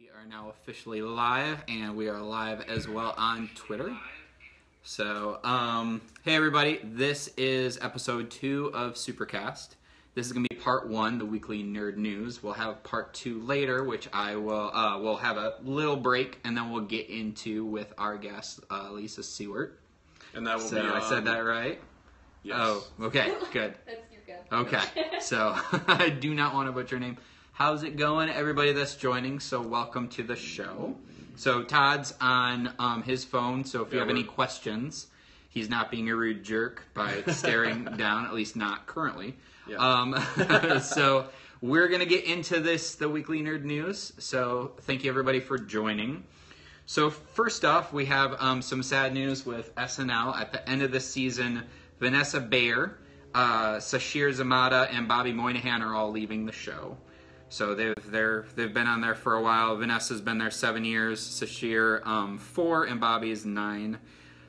We are now officially live, and we are live as well on Twitter. So, hey everybody, this is episode 2 of SuperCast. This is going to be part 1, the weekly nerd news. We'll have part 2 later, which I will, we'll have a little break, and then we'll get into with our guest, Lisa Siewert. And that will be I said that right? Yes. Oh, okay, good. That's your guess. Okay, so I do not want to butcher your name. How's it going, everybody that's joining? So welcome to the show. So Todd's on his phone, so if you have any questions, he's not being a rude jerk by staring down, at least not currently. Yeah. So we're going to get into this, the weekly nerd news. So thank you, everybody, for joining. So first off, we have some sad news with SNL. At the end of the season, Vanessa Bayer, Sashir Zamata, and Bobby Moynihan are all leaving the show. So they've been on there for a while. Vanessa's been there 7 years, Sashir 4, and Bobby's 9.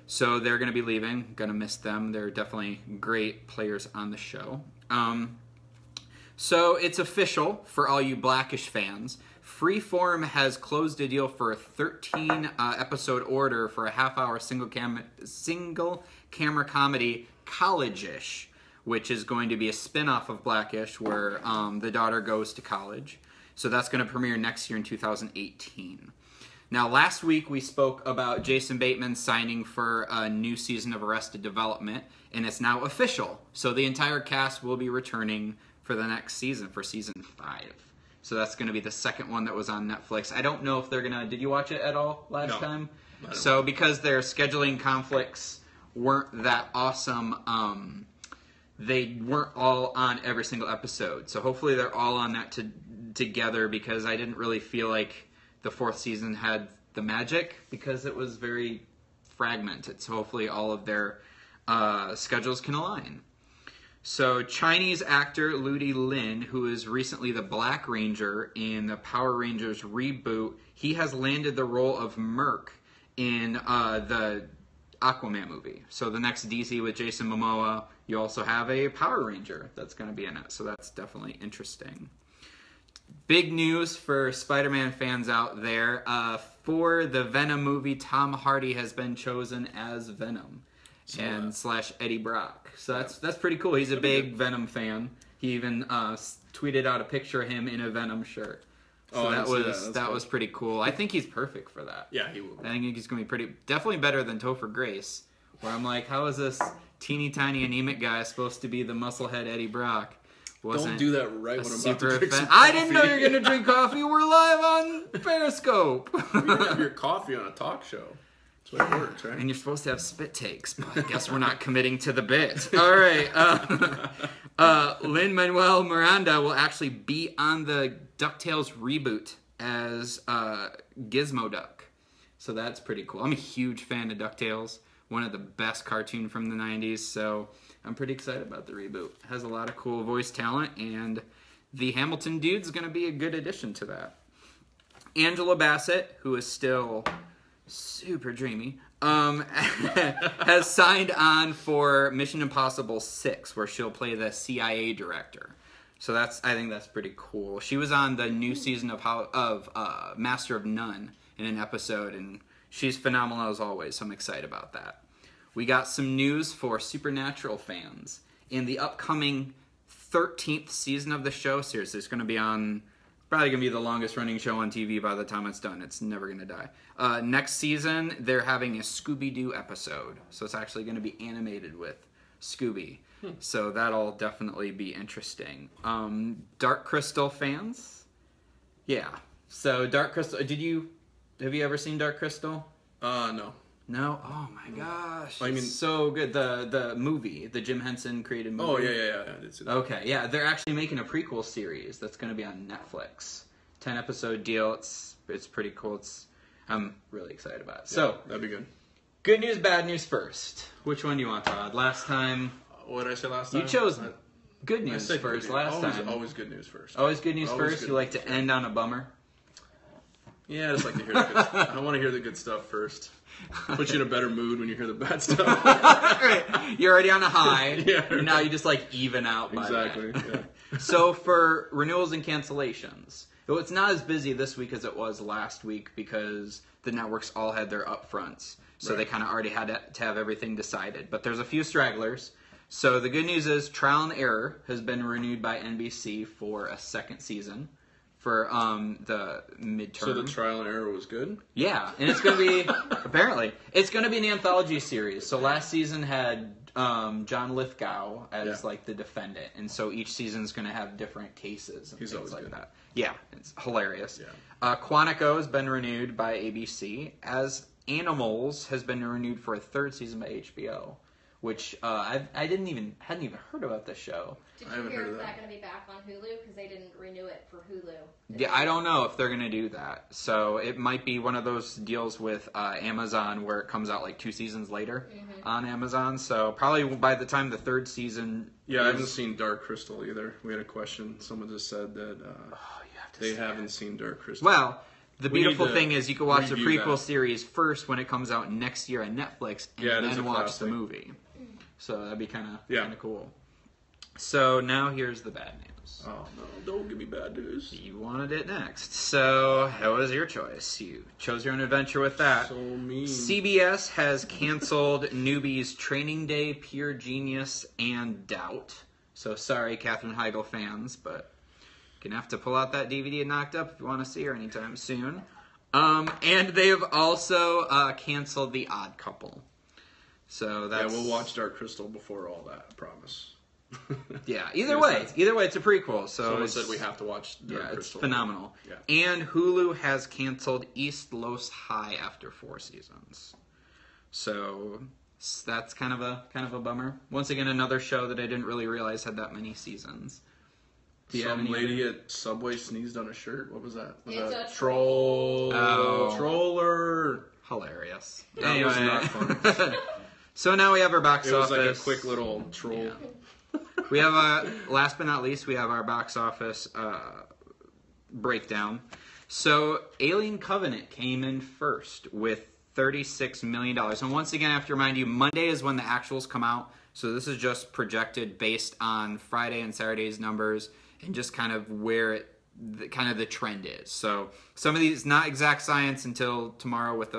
So they're going to be leaving. Going to miss them. They're definitely great players on the show. So it's official for all you Blackish fans. Freeform has closed a deal for a 13 episode order for a half-hour single camera comedy, College-ish, which is going to be a spin-off of Blackish, where the daughter goes to college. So that's going to premiere next year in 2018. Now, last week we spoke about Jason Bateman signing for a new season of Arrested Development, and it's now official. So the entire cast will be returning for the next season, for season 5. So that's going to be the second one that was on Netflix. I don't know if they're going to... Did you watch it at all last time? So because their scheduling conflicts weren't that awesome... they weren't all on every single episode. So hopefully they're all on that together, because I didn't really feel like the 4th season had the magic, because it was very fragmented. So hopefully all of their schedules can align. So Chinese actor Ludi Lin, who is recently the Black Ranger in the Power Rangers reboot, he has landed the role of Merc in the Aquaman movie. So the next DC with Jason Momoa, you also have a Power Ranger that's going to be in it. So that's definitely interesting. Big news for Spider-Man fans out there. For the Venom movie, Tom Hardy has been chosen as Venom and / Eddie Brock. So that's pretty cool. He's a big Venom fan. He even tweeted out a picture of him in a Venom shirt. So that was pretty cool. I think he's perfect for that. Yeah, he will. I think he's going to be definitely better than Topher Grace, where I'm like, how is this teeny tiny anemic guy supposed to be the musclehead Eddie Brock? Don't do that right when I'm about to drink some coffee. I didn't know you were going to drink coffee. We're live on Periscope. You have your coffee on a talk show. That's what it works, right? And you're supposed to have spit takes, but I guess we're not committing to the bit. All right. Lin-Manuel Miranda will actually be on the DuckTales reboot as Gizmo Duck. So that's pretty cool. I'm a huge fan of DuckTales. One of the best cartoon from the 90s. So I'm pretty excited about the reboot. It has a lot of cool voice talent, and the Hamilton dude's going to be a good addition to that. Angela Bassett, who is still super dreamy, has signed on for Mission Impossible 6, where she'll play the CIA director. So I think that's pretty cool. She was on the new season of Master of None in an episode, and she's phenomenal as always, so I'm excited about that. We got some news for Supernatural fans. In the upcoming 13th season of the show, seriously, it's going to be probably going to be the longest running show on TV by the time it's done. It's never going to die. Next season, they're having a Scooby-Doo episode. So it's actually going to be animated with Scooby. So that'll definitely be interesting. Dark Crystal fans? Yeah. So Dark Crystal, have you ever seen Dark Crystal? No. No? Oh my gosh. I mean, so good. The movie, the Jim Henson created movie. Oh, yeah. I did see that. Okay, yeah. They're actually making a prequel series that's going to be on Netflix. 10-episode deal. It's pretty cool. I'm really excited about it. So, that'd be good. Good news, bad news first. Which one do you want, Todd? Last time... What did I say last time? You chose good news first last time. Always good news first. Always good news first? You like to end on a bummer? Yeah, I just like to hear the good stuff. I want to hear the good stuff first. Put you in a better mood when you hear the bad stuff. Right. You're already on a high. Yeah. And now you just even out by exactly. that. Yeah. So for renewals and cancellations, Well, it's not as busy this week as it was last week because the networks all had their upfronts. So they kind of already had to have everything decided. But there's a few stragglers. So the good news is Trial and Error has been renewed by NBC for a second season for the midterm. So the Trial and Error was good? Yeah, and it's going to be, apparently, it's going to be an anthology series. So last season had John Lithgow as like the defendant. And so each season is going to have different cases and things like that. Yeah, it's hilarious. Yeah. Quantico has been renewed by ABC, as Animals has been renewed for a third season by HBO, which I hadn't even heard about this show. Did you hear is that going to be back on Hulu? Because they didn't renew it for Hulu. Yeah, I don't know if they're going to do that. So it might be one of those deals with Amazon where it comes out like 2 seasons later on Amazon. So probably by the time the third season... Yeah, I haven't seen Dark Crystal either. We had a question. Someone just said that they haven't seen Dark Crystal. Well... The beautiful thing is you can watch the prequel series first when it comes out next year on Netflix, and then watch the movie. So that'd be kind of cool. So now here's the bad news. Oh no! Don't give me bad news. You wanted it next, so that was your choice. You chose your own adventure with that. So mean. CBS has canceled Newbie's Training Day, Pure Genius, and Doubt. So sorry, Katherine Heigl fans, but. Gonna have to pull out that DVD and knocked up if you want to see her anytime soon. And they've also canceled The Odd Couple. So that's... Yeah, we'll watch Dark Crystal before all that, I promise. Yeah, either way, it's a prequel. So someone said we have to watch Dark Crystal. It's phenomenal. Yeah. And Hulu has canceled East Los High after 4 seasons. So that's kind of a bummer. Once again, another show that I didn't really realize had that many seasons. Some lady at Subway sneezed on a shirt. What was that? It's a troll. Oh. Troller. Hilarious. That was not fun. So now we have our box office. It was like a quick little troll. Yeah. We have, last but not least, we have our box office breakdown. So Alien Covenant came in first with $36 million. And once again, I have to remind you, Monday is when the actuals come out. So this is just projected based on Friday and Saturday's numbers and just kind of where the trend is. So some of these not exact science until tomorrow with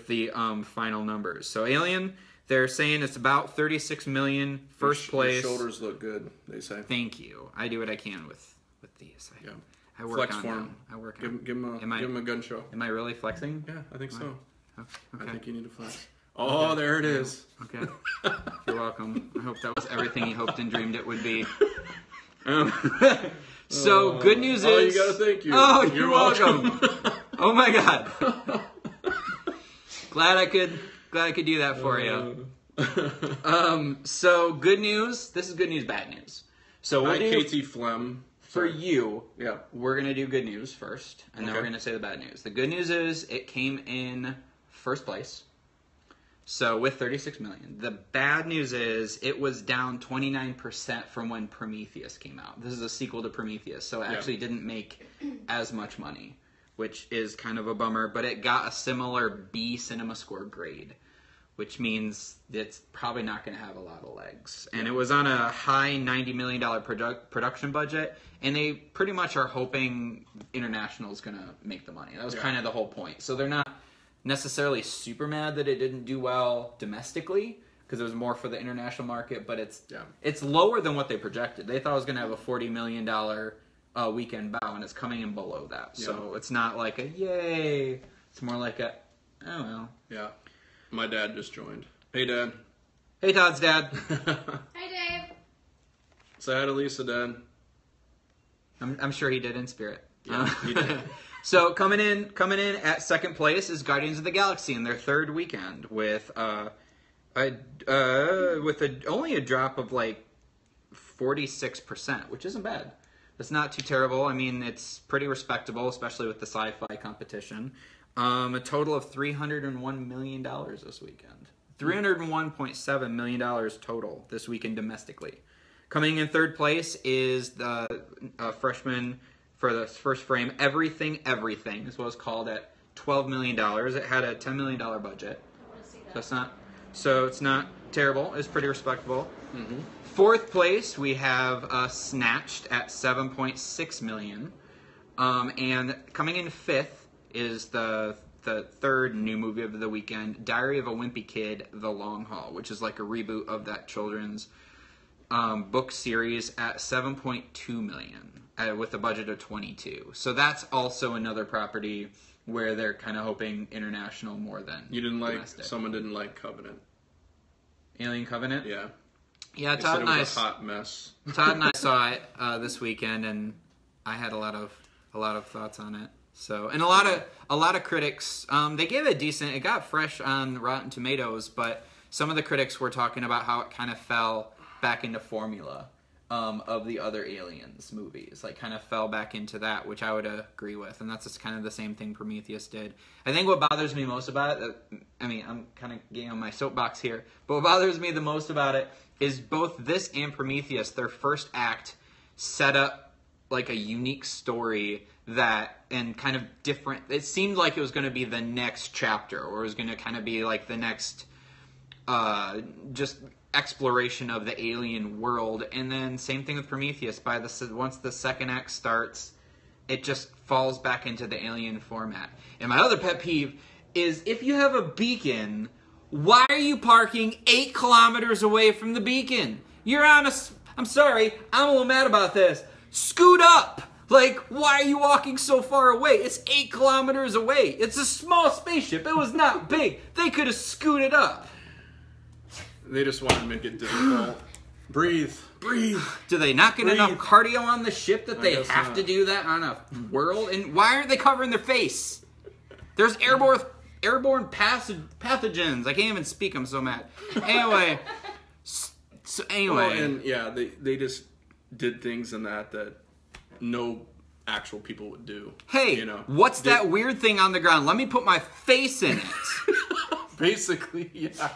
the final numbers. So Alien, they're saying it's about 36 million, first place. Your shoulders look good, they say. Thank you. I do what I can with these. I work Flex on for them. him. I work give on him a gun show. Am I really flexing? Yeah, I think so. Oh, okay. I think you need to flex. Oh, there it is. Okay. You're welcome. I hope that was everything you hoped and dreamed it would be. So, good news is... Oh, you gotta thank you. Oh, you're welcome. Oh my God. Glad I could do that for you. So, good news. This is good news, bad news. So, Hi, KT Flem. For you, yeah, we're going to do good news first, and then we're going to say the bad news. The good news is it came in first place. So with 36 million. The bad news is it was down 29% from when Prometheus came out. This is a sequel to Prometheus, so it actually didn't make as much money, which is kind of a bummer. But it got a similar B Cinema Score grade, which means it's probably not going to have a lot of legs. And it was on a high $90 million production budget, and they pretty much are hoping international is going to make the money. That was kind of the whole point. So they're not necessarily super mad that it didn't do well domestically because it was more for the international market, but it's lower than what they projected. They thought it was going to have a $40 million weekend bow, and it's coming in below that. So it's not like a yay. It's more like a, oh well. Yeah. My dad just joined. Hey, Dad. Hey, Todd's dad. Hi, Dave. Say hi to Lisa, Dad. I'm sure he did in spirit. Yeah, he did. So coming in at second place is Guardians of the Galaxy in their third weekend with only a drop of like 46%, which isn't bad. It's not too terrible. I mean, it's pretty respectable, especially with the sci-fi competition. A total of $301 million this weekend. $301.7 million total this weekend domestically. Coming in third place is the freshman for the first frame, Everything is what it's called, at $12 million. It had a $10 million budget. So it's not terrible. It's pretty respectable. Mm-hmm. Fourth place, we have Snatched at $7.6 million. And coming in fifth is the third new movie of the weekend, Diary of a Wimpy Kid: The Long Haul, which is like a reboot of that children's book series at $7.2 million with a budget of 22. So that's also another property where they're kind of hoping international more than domestic. Someone didn't like Covenant. Alien Covenant? Yeah. Yeah, They Todd said and it I was a hot mess. Todd and I saw it this weekend, and I had a lot of thoughts on it. So, and a lot of critics, they gave it decent. It got fresh on Rotten Tomatoes, but some of the critics were talking about how it kind of fell back into formula of the other Aliens movies, like kind of fell back into that, which I would agree with, and that's just kind of the same thing Prometheus did. I think what bothers me most about it, I mean, I'm kind of getting on my soapbox here, but what bothers me the most about it is both this and Prometheus, their first act set up like a unique story that, and kind of different, it seemed like it was going to be the next chapter, or it was going to kind of be like the next just exploration of the alien world. And then same thing with Prometheus. Once the second act starts, it just falls back into the alien format. And my other pet peeve is, if you have a beacon, why are you parking 8 kilometers away from the beacon? You're on a, I'm sorry, I'm a little mad about this. Scoot up! Like, why are you walking so far away? It's 8 kilometers away. It's a small spaceship. It was not big. They could have scooted up. They just wanted to make it difficult. Breathe. Do they not get enough cardio on the ship that they have to do that on a world? And why aren't they covering their face? There's airborne pathogens. I can't even speak. I'm so mad. Anyway. Well, and yeah, they just did things in that no actual people would do. Hey, you know, what's that weird thing on the ground? Let me put my face in it. Basically, yeah.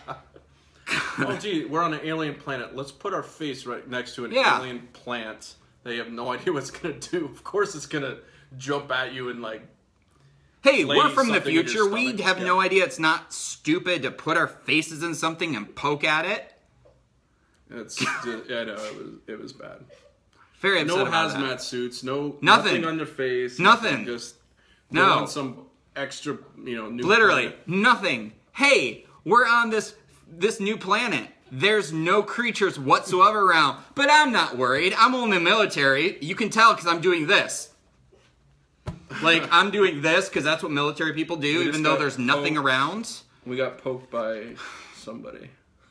Oh, gee, we're on an alien planet. Let's put our face right next to an alien plant. They have no idea what it's going to do. Of course it's going to jump at you and, like... Hey, we're from the future. We have no idea it's not stupid to put our faces in something and poke at it. Yeah, no, it was bad. Very upset no about hazmat that. suits, nothing on their face. Nothing. Just no. Some extra, new literally planet. Nothing. Hey, we're on this new planet. There's no creatures whatsoever around, but I'm not worried. I'm only military. You can tell because I'm doing this. Like, I'm doing this because that's what military people do, even though there's nothing around. We got poked by somebody.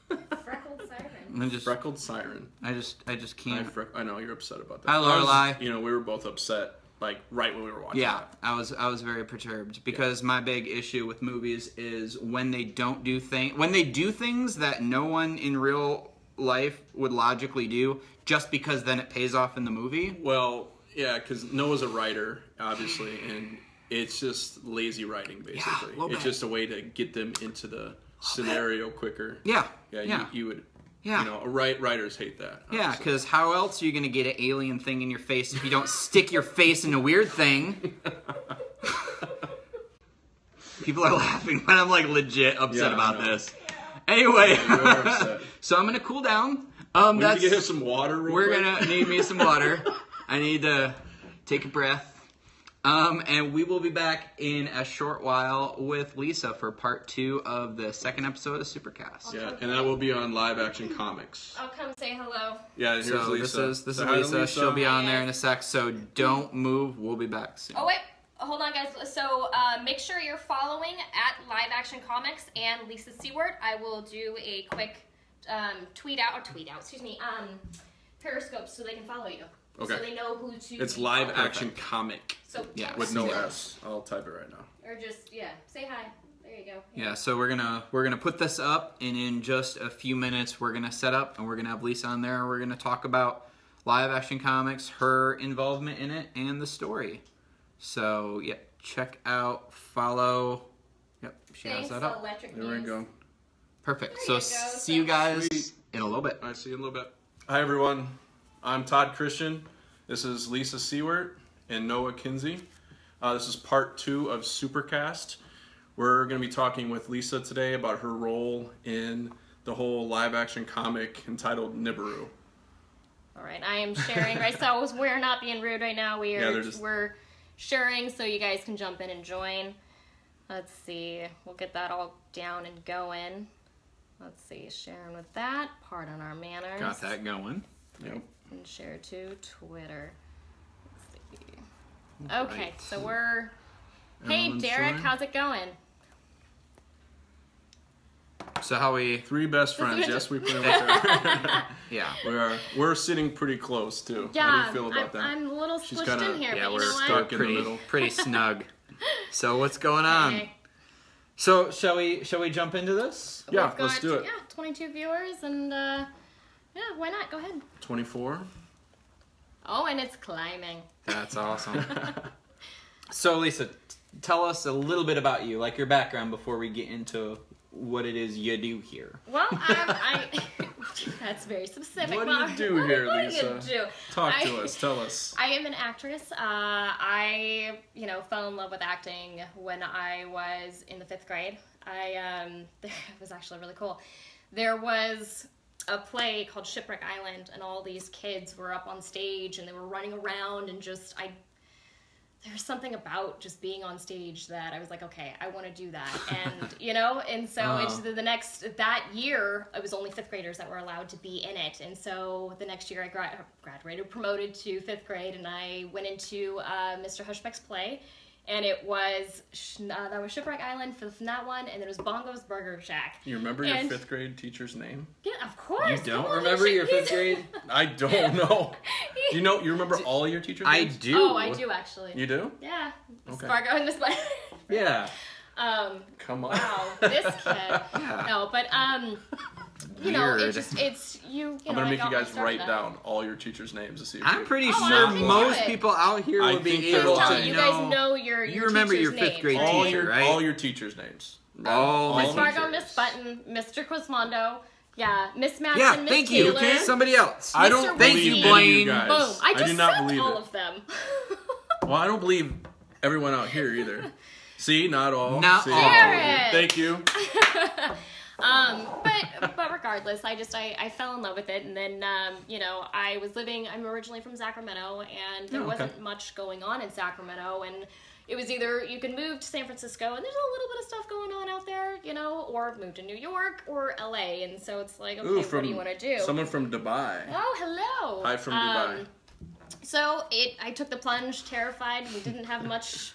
Freckled siren. Freckled siren. I just can't. I know you're upset about that. Hi, Lorelai. We were both upset, like right when we were watching. Yeah, that. I was very perturbed because my big issue with movies is when they don't do when they do things that no one in real life would logically do, just because then it pays off in the movie. Well, yeah, because Noah's a writer, obviously, and it's just lazy writing, basically. Yeah, it's just a way to get them into the scenario quicker. Yeah. Yeah. You would. Yeah. Writers hate that. Obviously. Yeah, because how else are you going to get an alien thing in your face if you don't stick your face in a weird thing? People are laughing, but I'm like legit upset about this. Anyway, so I'm going to cool down. We need to get some water real quick. We're going to need me some water. I need to take a breath. And we will be back in a short while with Lisa for part 2 of the second episode of SuperCast. Yeah, and that will be on Live Action Comics. I'll come say hello. Yeah, here's so Lisa. This is Lisa. She'll be on there in a sec, so don't move. We'll be back soon. Oh, wait. Hold on, guys. So make sure you're following at Live Action Comics and Lisa Siewert. I will do a quick Periscope so they can follow you. Okay. So they know who to... It's Live Action Comic. So, yeah, with no S. I'll type it right now. Or just, say hi. There you go. Yeah, so we're gonna put this up, and in just a few minutes we're gonna set up, and we're gonna have Lisa on there, and we're gonna talk about Live Action Comics, her involvement in it, and the story. So, yeah, check out, follow. Yep, she has that up. There we go. Perfect. So, see you guys in a little bit. All right, see you in a little bit. Hi, everyone. I'm Todd Christian. This is Lisa Siewert and Noah Kinsey. This is part 2 of SuperCast. We're going to be talking with Lisa today about her role in the whole live-action comic entitled Nibiru. All right, I am sharing. Right, so we're not being rude right now. We're sharing so you guys can jump in and join. Let's see. We'll get that all down and going. Let's see. Sharing with that. Pardon our manners. Got that going. Yep. And share to Twitter. Let's see. Okay, so we're... Hey, Everyone's Derek, joined? how's it going? So how we... 3 best friends. Yes, we pretty much are. Yeah. We're sitting pretty close too. Yeah, How do you feel about that? I'm a little She's squished kinda- in here, Yeah, but you we're know what? stuck in the pretty middle. pretty snug. So what's going on? Okay. So shall we jump into this? Yeah, We've let's got, do it. Yeah, 22 viewers, and yeah, why not? Go ahead. 24. Oh, and it's climbing. That's awesome. So Lisa, tell us a little bit about you, like your background, before we get into what it is you do here. Well, that's very specific. What do you do here, what Lisa? What do you do? Talk to us. Tell us. I am an actress. I, fell in love with acting when I was in the 5th grade. It was actually really cool. There was a play called Shipwreck Island, and all these kids were up on stage, and they were running around, and there's something about just being on stage that I was like, okay, I want to do that. And, and so it's that year, it was only 5th graders that were allowed to be in it. And so the next year I graduated, promoted to 5th grade, and I went into Mr. Hushbeck's play. And it was, that was Shipwreck Island from that one, and then it was Bongo's Burger Shack. You remember your 5th grade teacher's name? Yeah, of course. You don't Come on, remember your he's- 5th grade? I don't know. You remember all your teachers' I names? do. Oh, I do actually. You do? Yeah. Okay. Spargo and Miss Button. Yeah. Come on. Wow, this kid. Yeah. No, but Weird. it's you. I'm gonna I make got you my guys start write with that. down all your teachers' names to see if I'm you... pretty Oh, sure I can most do it. people out here I would be think they're able lying. to You know. guys know your You remember your teachers' 5th grade names. all teacher, your, right? all your teachers' names. All Miss my Fargo, teachers. Miss Button, Mr. Quasmondo, yeah, Miss Madison, Yeah, Miss thank Taylor. you. Somebody else. I Mr. don't Thank believe you, any Blaine. of you guys. Boom! I just do not said believe all it. of them. Well, I don't believe everyone out here either. See, not all. Not See? all. Jared. Thank you. But regardless, I fell in love with it, and then I'm originally from Sacramento, and there Oh, okay. wasn't much going on in Sacramento, and it was either you can move to San Francisco, and there's a little bit of stuff going on out there, or move to New York or LA, and so it's like, okay, Ooh, what do you want to do? Someone from Dubai. Oh, hello. Hi from Dubai. So I took the plunge, terrified. We didn't have much,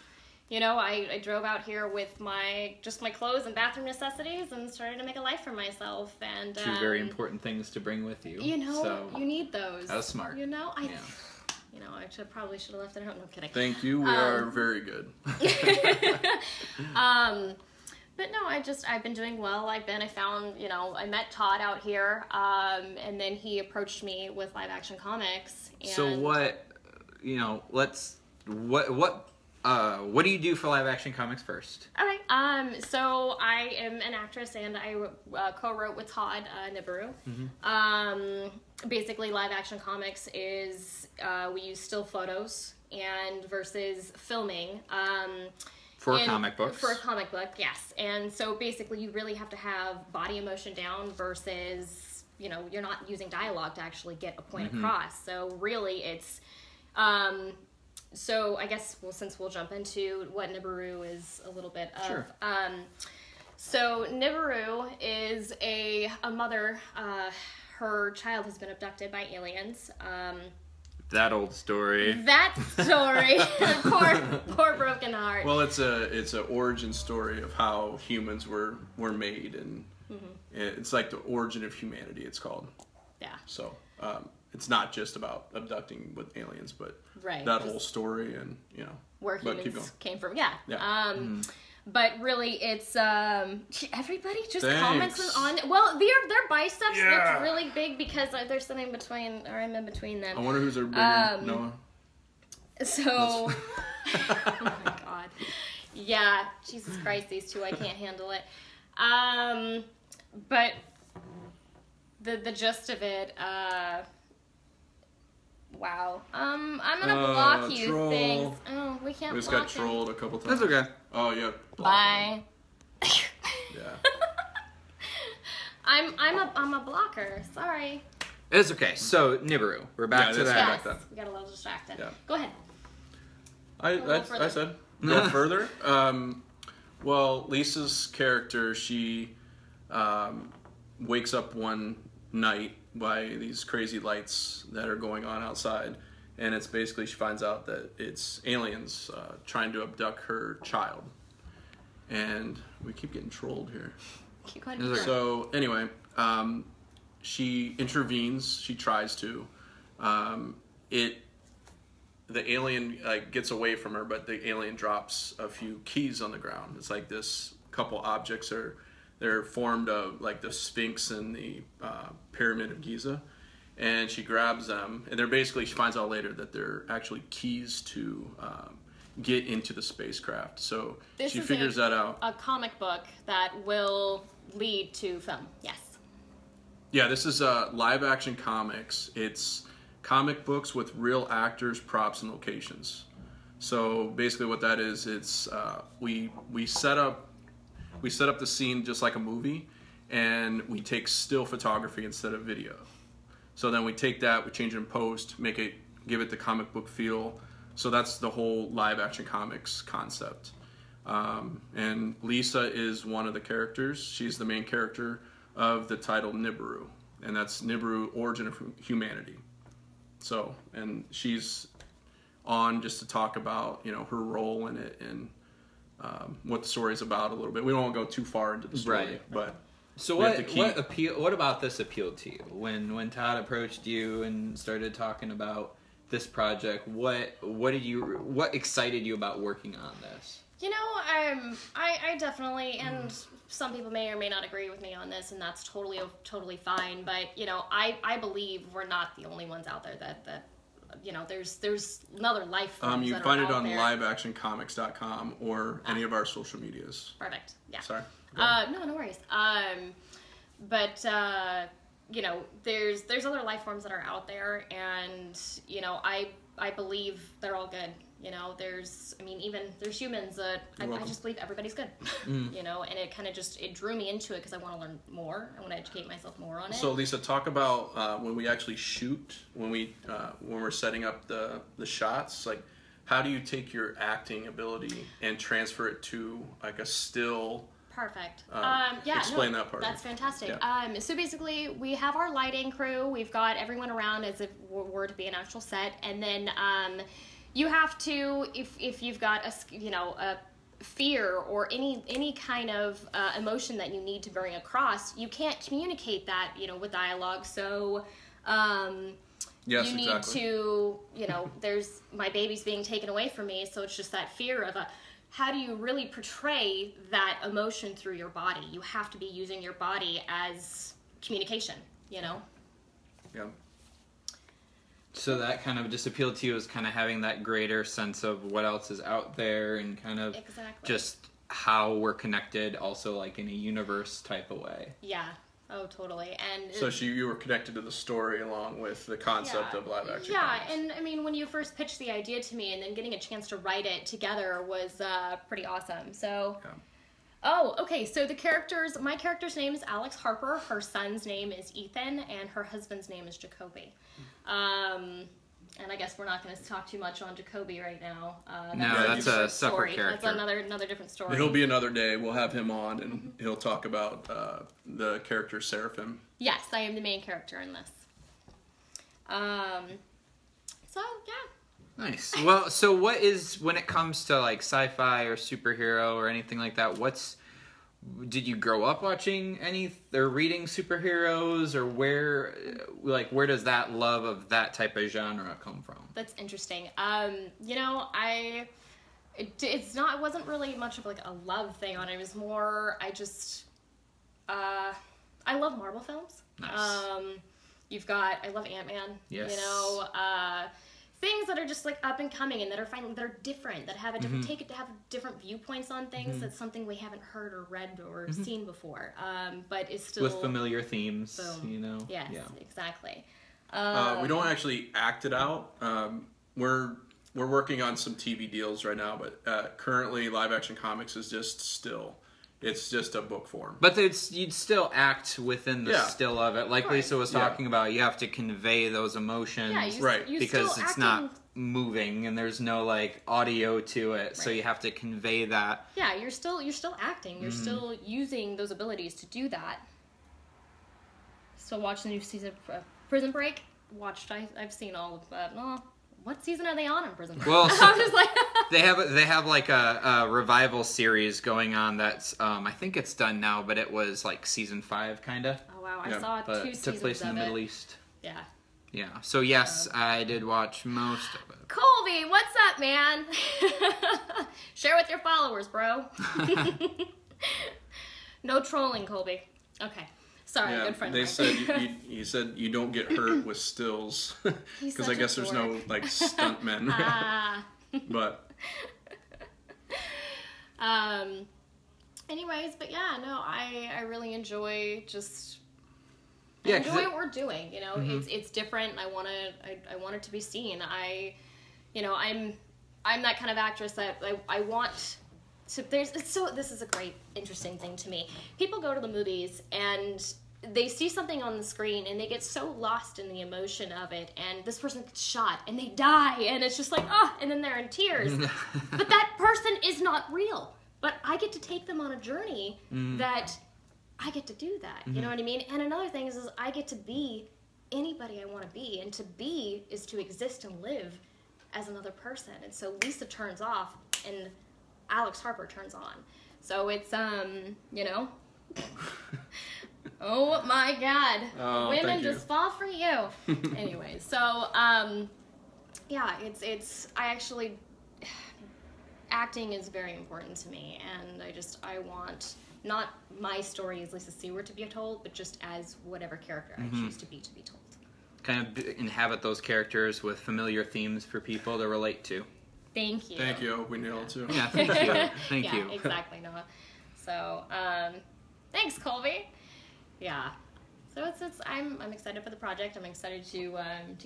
I drove out here with my clothes and bathroom necessities and started to make a life for myself. And Two very important things to bring with you. So you need those. that was smart. I probably should have left it at home. No kidding. Thank you. We are very good. But no, I've been doing well. I met Todd out here, and then he approached me with live action comics. And So what do you do for live action comics first? All right. So I am an actress, and I co-wrote with Todd Nibiru. Basically, live action comics is we use still photos and versus filming. For comic books. For a comic book, yes. And so basically, you really have to have body emotion down versus you're not using dialogue to actually get a point across. So really, it's. So I guess, since we'll jump into what Nibiru is a little bit of. Sure. So Nibiru is a mother. Her child has been abducted by aliens. That old story. That story. poor broken heart. Well, it's a origin story of how humans were made, and it's like the origin of humanity. It's called. Yeah. So it's not just about abducting with aliens, but that whole story and where humans came from. Yeah. Yeah. But really, it's everybody just Thanks. comments on. Well, their biceps look really big because there's something I'm in between them. I wonder who's their bigger Noah. So, oh my god, yeah, Jesus Christ, these two, I can't handle it. But the gist of it, wow. I'm gonna block you. Troll. Things. Oh, we can't. We just block got him. trolled a couple times. That's okay. Oh yeah. Bye. Yeah. I'm a blocker. Sorry. It's okay. So Nibiru, we're back to that. Yes, we got a little distracted. Yeah. Go ahead. I said go further. Well, Lisa's character, she wakes up one night by these crazy lights that are going on outside, and it's basically she finds out that it's aliens trying to abduct her child, and we keep getting trolled here. Keep going. So anyway, she intervenes. She tries to. The alien gets away from her, but the alien drops a few keys on the ground. It's like this couple objects they're formed of like the Sphinx and the Pyramid of Giza, and she grabs them, and they're basically, she finds out later that they're actually keys to get into the spacecraft. So she figures that out. A comic book that will lead to film. Yes. Yeah, this is live action comics. It's comic books with real actors, props, and locations. So basically what that is, it's we set up the scene just like a movie, and we take still photography instead of video. So then we take that, we change it in post, give it the comic book feel. So that's the whole live action comics concept. And Lisa is one of the characters. She's the main character of the title Nibiru, and that's Nibiru, Origin of Humanity. So, and she's on just to talk about, her role in it and what the story's about a little bit. We won't go too far into the story, right. But so what about this appealed to you when Todd approached you and started talking about this project? What excited you about working on this? I definitely, and some people may or may not agree with me on this, and that's totally fine. But I believe we're not the only ones out there that there's another life forms you that find are it out on there. liveactioncomics.com or any of our social medias. Perfect. Yeah. Sorry. No worries. But there's other life forms that are out there, and I believe they're all good. There's humans that I just believe everybody's good. And it kind of it drew me into it because I want to learn more. I want to educate myself more on it. So Lisa, talk about when we actually shoot, when we're setting up the shots, like how do you take your acting ability and transfer it to like a still? Perfect. Explain that part. That's fantastic. Yeah. So basically, we have our lighting crew. We've got everyone around as if we were to be an actual set, and then you have to, if you've got a fear or any kind of emotion that you need to bring across, you can't communicate that with dialogue. So yes, you need exactly. to there's my baby's being taken away from me, so it's just that fear of how do you really portray that emotion through your body? You have to be using your body as communication. Yeah. So that kind of just appealed to you as kind of having that greater sense of what else is out there and kind of just how we're connected also like in a universe type of way. Yeah. Oh, totally. And so you were connected to the story along with the concept of live action. Yeah, comics. and when you first pitched the idea to me and then getting a chance to write it together was pretty awesome. So Oh, okay. So my character's name is Alex Harper. Her son's name is Ethan, and her husband's name is Jacoby. And I guess we're not going to talk too much on Jacoby right now. That's a separate character. That's another different story. It'll be another day. We'll have him on, and he'll talk about the character Seraphim. Yes, I am the main character in this. So yeah. Nice. Well, so what is, when it comes to like sci-fi or superhero or anything like that, did you grow up watching or reading superheroes, or where does that love of that type of genre come from? That's interesting. It wasn't really much of like a love thing on it. It was more, I love Marvel films. Nice. I love Ant-Man. Yes. Things that are just like up and coming and that are different, that have a different have different viewpoints on things. That's something we haven't heard or read or seen before. But it's still with familiar themes. Boom. Yes, exactly. We don't actually act it out. We're working on some TV deals right now, but currently live action comics is just still. It's just a book form. But you'd still act within the still of it. Like Lisa was talking about, you have to convey those emotions. Yeah, because it's not moving and there's no like audio to it. Right. So you have to convey that. Yeah, you're still acting. You're still using those abilities to do that. Still watch the new season of Prison Break. I've seen all of that. What season are they on in Prison Break? Well, so I'm just like they have like a revival series going on that's I think it's done now, but it was like season 5 kind of. Oh wow, I saw 2 seasons of it. Took place in the Middle East. Yeah. Yeah. So yes, I did watch most of it. Colby, what's up, man? Share with your followers, bro. No trolling, Colby. Okay. Sorry, good friend. They said you said you don't get hurt with stills because I guess there's no like stunt men. But anyways, but yeah, no, I really enjoy enjoy what we're doing. You know, it's different. I want it to be seen. I'm that kind of actress that I want to. This is a great, interesting thing to me. People go to the movies and they see something on the screen and they get so lost in the emotion of it, and this person gets shot and they die and it's just like, and then they're in tears. But that person is not real. But I get to take them on a journey that I get to do that. You know what I mean? And another thing is I get to be anybody I want to be, and to be is to exist and live as another person. And so Lisa turns off and Alex Harper turns on. So it's you know. Oh my God. Women just fall for you. Anyway, so yeah, it's I actually acting is very important to me, and I want not my story as Lisa Siewert to be told, but just as whatever character I choose to be told. Kind of inhabit those characters with familiar themes for people to relate to. Thank you. Thank you. We nailed it too. Yeah, thank you. Thank you. Yeah, exactly, Noah. So, thanks, Colby. Yeah. So I'm excited for the project. I'm excited to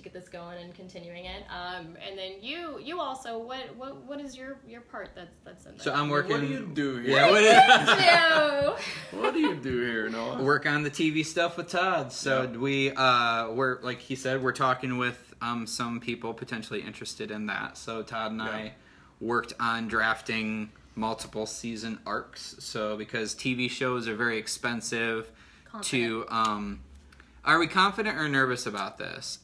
get this going and continuing it. And then you also, what is your part that's in there? So I'm working. What do you do here? Yeah, what do you do here, Noah? Work on the TV stuff with Todd. So we're like he said, we're talking with some people potentially interested in that. So Todd and I worked on drafting multiple season arcs. So because TV shows are very expensive. To are we confident or nervous about this?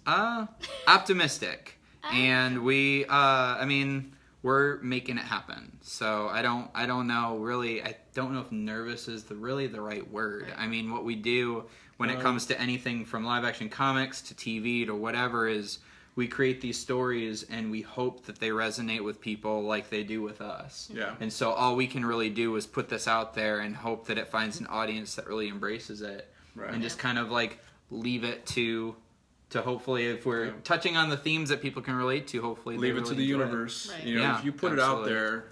Optimistic. And we I mean, we're making it happen. So I don't know really. I don't know if nervous is really the right word. I mean, what we do when it comes to anything from live action comics to TV to whatever is we create these stories and we hope that they resonate with people like they do with us. Yeah. And so all we can really do is put this out there and hope that it finds an audience that really embraces it. Right. And just kind of like leave it to hopefully, if we're touching on the themes that people can relate to, hopefully leave it to the universe. Right. You know, if you put it out there,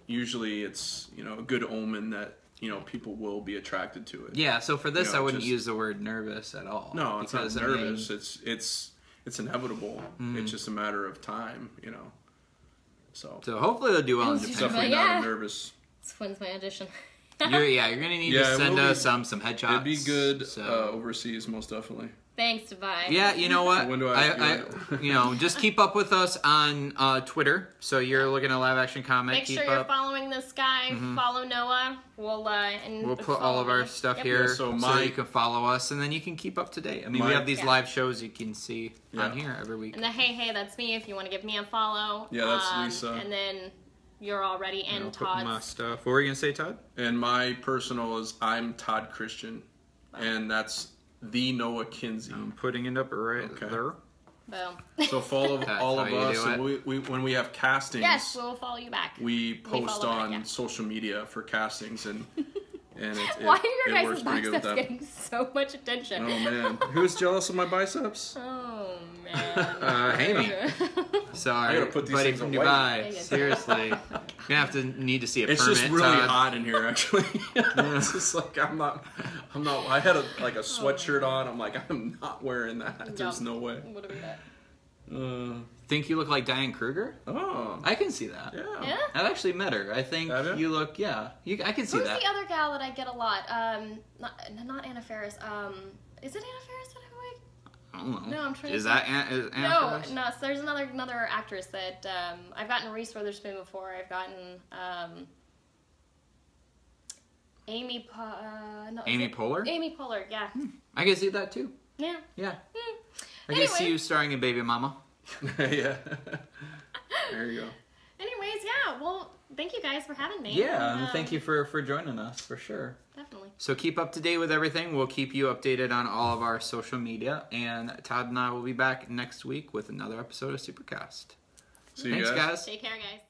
usually it's, you know, a good omen that, you know, people will be attracted to it. Yeah, so for this I wouldn't use the word nervous at all. No, it's not nervous. It's inevitable. It's just a matter of time, you know. So hopefully they'll do well in Japan. Definitely not nervous. When's my audition? You're gonna need to send us some headshots. It'd be good overseas, most definitely. Thanks, Divine. Yeah, you know what? When do I you know, just keep up with us on Twitter. So you're looking at Live Action Comic. Make sure you're following this guy. Follow Noah. We'll put all of our stuff here, so you can follow us, and then you can keep up to date. I mean, we have these live shows you can see on here every week. And the hey, that's me. If you want to give me a follow. Yeah, that's Lisa. And then you're already in Todd's. My stuff. What were you gonna say, Todd? And my personal is I'm Todd Christian, and that's the Noah Kinsey. I'm putting it up right there. Boom. So follow all of us, and we when we have castings, yes, we'll follow you back. We post on social media for castings, and why are your guys' biceps getting so much attention? Oh man, who's jealous of my biceps? Oh man, Amy. Sorry, I gotta put these buddy things from away. Dubai. Seriously, you're gonna have to need to see a permit. It's just really Todd. hot in here, actually. It's just like I'm not. I had a sweatshirt on. I'm like, I'm not wearing that. There's no way. What are we at? Think you look like Diane Kruger? Oh. I can see that. Yeah. Yeah? I've actually met her. I think Have you? you look, I can see Who's that. the other gal that I get a lot? Not Anna Faris. Is it Anna Faris that I like? I don't know. No, I'm trying Is to that Anna No, Faris? no. So there's another actress that I've gotten Reese Witherspoon before. I've gotten Amy Poehler? Amy Poehler, yeah. I can see that too. Yeah. Yeah. Hmm. I can see you starring in Baby Mama. Yeah. There you go. Anyways, yeah. Well, thank you guys for having me. Yeah, and thank you for joining us, for sure. Definitely. So keep up to date with everything. We'll keep you updated on all of our social media. And Todd and I will be back next week with another episode of SuperCast. See you Thanks, guys. guys. Take care, guys.